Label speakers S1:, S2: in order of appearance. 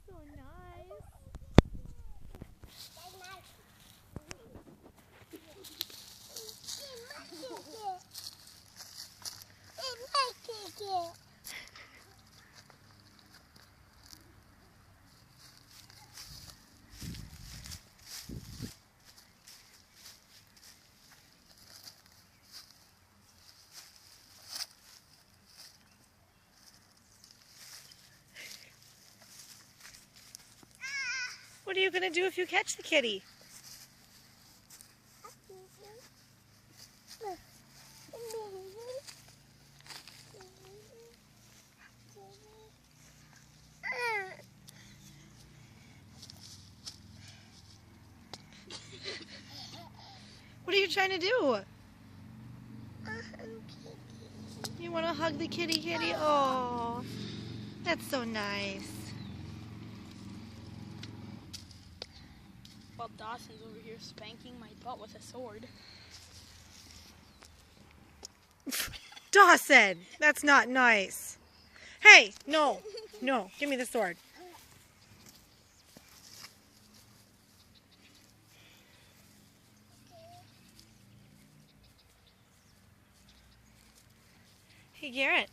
S1: So nice. What are you going to do if you catch the kitty? What are you trying to do? You want to hug the kitty? Oh, that's so nice.
S2: While Dawson's over here spanking my butt with a sword.
S1: Dawson, that's not nice. Hey, no, give me the sword. Hey, Garrett.